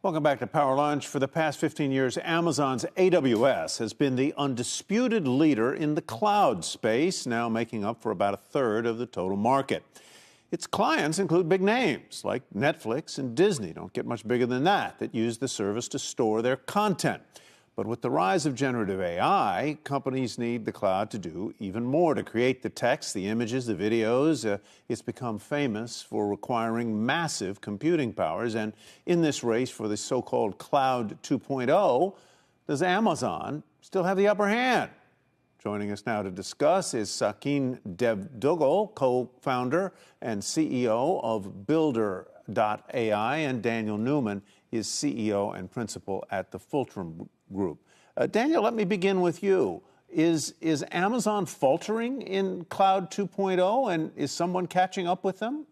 Welcome back to Power Lunch. For the past 15 years, Amazon's AWS has been the undisputed leader in the cloud space, now making up for about a third of the total market. Its clients include big names like Netflix and Disney, don't get much bigger than that use the service to store their content. But with the rise of generative AI, companies need the cloud to do even more to create the text, the images, the videos. It's become famous for requiring massive computing powers. And in this race for the so-called Cloud 2.0, does Amazon still have the upper hand? Joining us now to discuss is Sachin Duggal, co-founder and CEO of Builder.ai, and Daniel Newman is CEO and principal at the Fulcrum Group. Daniel, let me begin with you. Is Amazon faltering in Cloud 2.0, and is someone catching up with them?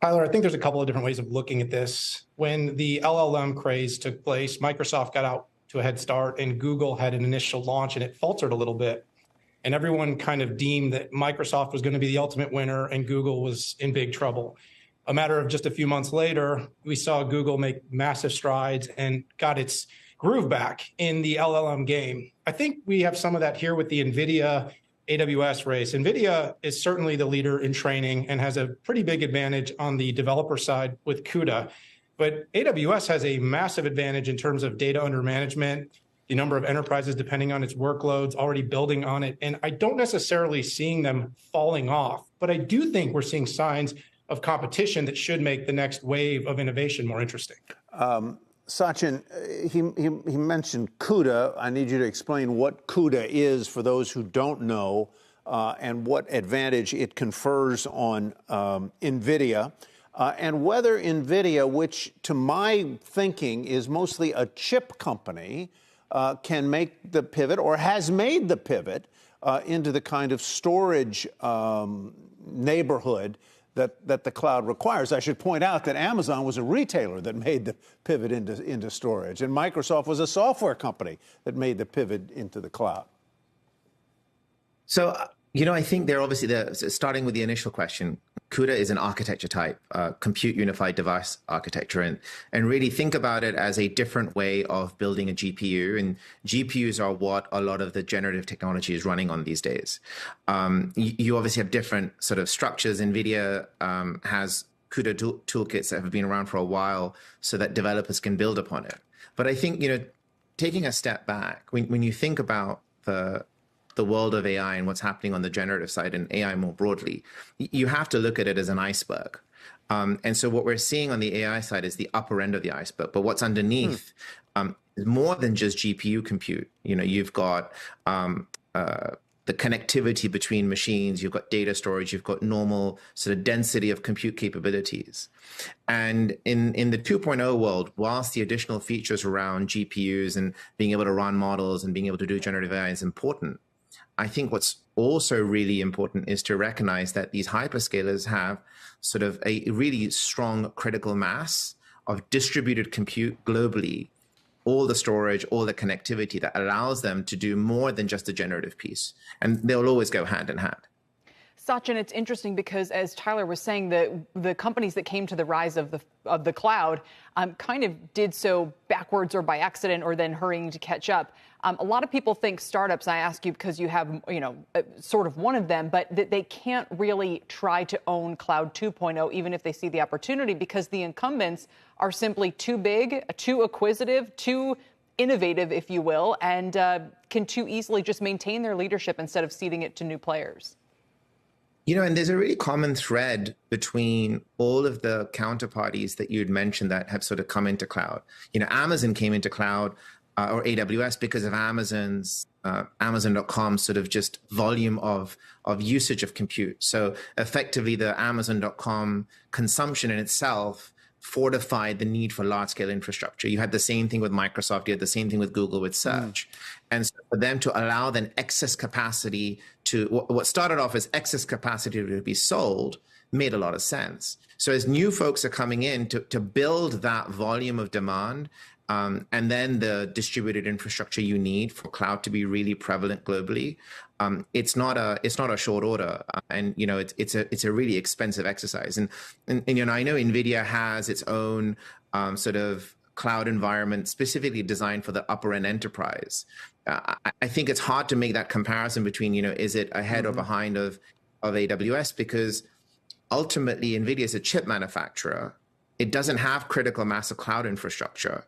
Tyler, I think there's a couple of different ways of looking at this. When the LLM craze took place, Microsoft got out to a head start, and Google had an initial launch, and it faltered a little bit. And everyone kind of deemed that Microsoft was going to be the ultimate winner, and Google was in big trouble. A matter of just a few months later, we saw Google make massive strides and got its groove back in the LLM game. I think we have some of that here with the Nvidia AWS race. Nvidia is certainly the leader in training and has a pretty big advantage on the developer side with CUDA. But AWS has a massive advantage in terms of data under management, the number of enterprises depending on its workloads already building on it. And I don't necessarily seeing them falling off, but I do think we're seeing signs of competition that should make the next wave of innovation more interesting. Sachin, he mentioned CUDA. I need you to explain what CUDA is for those who don't know, and what advantage it confers on NVIDIA, and whether NVIDIA, which to my thinking is mostly a chip company, can make the pivot or has made the pivot into the kind of storage neighborhood that the cloud requires. I should point out that Amazon was a retailer that made the pivot into storage, and Microsoft was a software company that made the pivot into the cloud. So, I think they're obviously, starting with the initial question, CUDA is an architecture type, compute unified device architecture, and really think about it as a different way of building a GPU. And GPUs are what a lot of the generative technology is running on these days. You obviously have different sort of structures. NVIDIA has CUDA toolkits that have been around for a while so that developers can build upon it. But I think, taking a step back, when you think about the world of AI and what's happening on the generative side and AI more broadly, you have to look at it as an iceberg. And so what we're seeing on the AI side is the upper end of the iceberg. But what's underneath is more than just GPU compute. You've got the connectivity between machines, you've got data storage, you've got normal sort of density of compute capabilities. And in the 2.0 world, whilst the additional features around GPUs and being able to run models and being able to do generative AI is important, I think what's also really important is to recognize that these hyperscalers have sort of a really strong critical mass of distributed compute globally, all the storage, all the connectivity that allows them to do more than just the generative piece. And they'll always go hand in hand. Sachin, it's interesting because, as Tyler was saying, the companies that came to the rise of the cloud kind of did so backwards or by accident or then hurrying to catch up. A lot of people think startups, I ask you because you have, sort of one of them, but that they can't really try to own Cloud 2.0, even if they see the opportunity, because the incumbents are simply too big, too acquisitive, too innovative, if you will, and can too easily just maintain their leadership instead of ceding it to new players. And there's a really common thread between all of the counterparties that you'd mentioned that have sort of come into cloud. Amazon came into cloud or AWS because of Amazon's Amazon.com sort of just volume of usage of compute. So effectively, the Amazon.com consumption in itself fortified the need for large-scale infrastructure. You had the same thing with Microsoft. You had the same thing with Google with search. And so for them to allow then excess capacity to, what started off as excess capacity to be sold, made a lot of sense. So as new folks are coming in to build that volume of demand, and then the distributed infrastructure you need for cloud to be really prevalent globally, it's not a short order, and it's a really expensive exercise. And I know Nvidia has its own sort of cloud environment specifically designed for the upper end enterprise. I think it's hard to make that comparison between is it ahead or behind of AWS, because ultimately Nvidia is a chip manufacturer. It doesn't have critical mass of cloud infrastructure.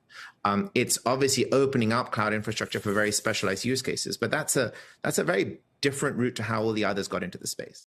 It's obviously opening up cloud infrastructure for very specialized use cases, but that's a very different route to how all the others got into the space.